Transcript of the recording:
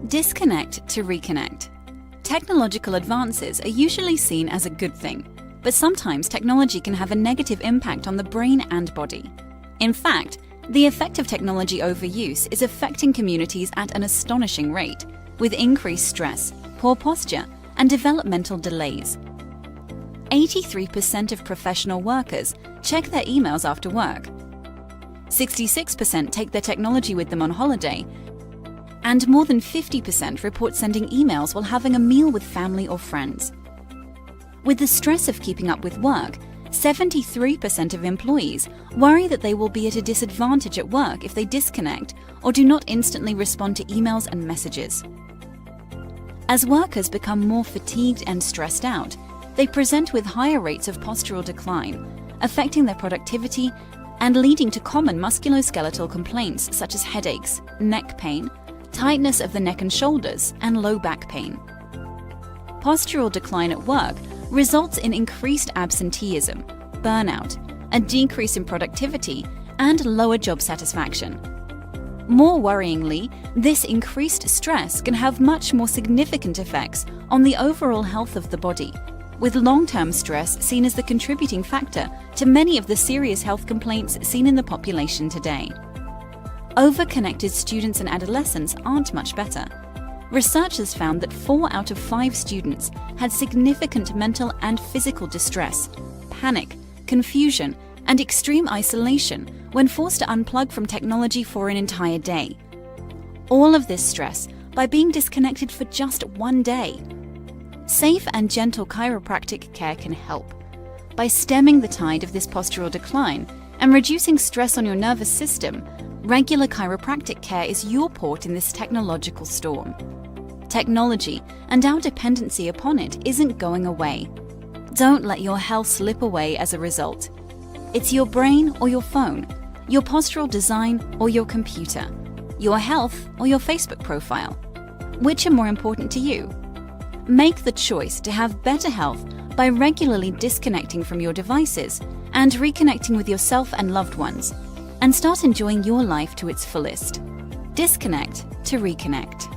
Disconnect to reconnect. Technological advances are usually seen as a good thing, but sometimes technology can have a negative impact on the brain and body. In fact, the effect of technology overuse is affecting communities at an astonishing rate, with increased stress, poor posture, and developmental delays. 83% of professional workers check their emails after work. 66% take their technology with them on holiday, and more than 50% report sending emails while having a meal with family or friends. With the stress of keeping up with work, 73% of employees worry that they will be at a disadvantage at work if they disconnect or do not instantly respond to emails and messages. As workers become more fatigued and stressed out, they present with higher rates of postural decline, affecting their productivity and leading to common musculoskeletal complaints such as headaches, neck pain, tightness of the neck and shoulders, and low back pain. Postural decline at work results in increased absenteeism, burnout, a decrease in productivity, and lower job satisfaction. More worryingly, this increased stress can have much more significant effects on the overall health of the body, with long-term stress seen as the contributing factor to many of the serious health complaints seen in the population today. Overconnected students and adolescents aren't much better. Researchers found that 4 out of 5 students had significant mental and physical distress, panic, confusion, and extreme isolation when forced to unplug from technology for an entire day. All of this stress by being disconnected for just one day. Safe and gentle chiropractic care can help. By stemming the tide of this postural decline and reducing stress on your nervous system, regular chiropractic care is your port in this technological storm. Technology and our dependency upon it isn't going away. Don't let your health slip away as a result. It's your brain or your phone, your postural design or your computer, your health or your Facebook profile. Which are more important to you? Make the choice to have better health by regularly disconnecting from your devices and reconnecting with yourself and loved ones, and start enjoying your life to its fullest. Disconnect to reconnect.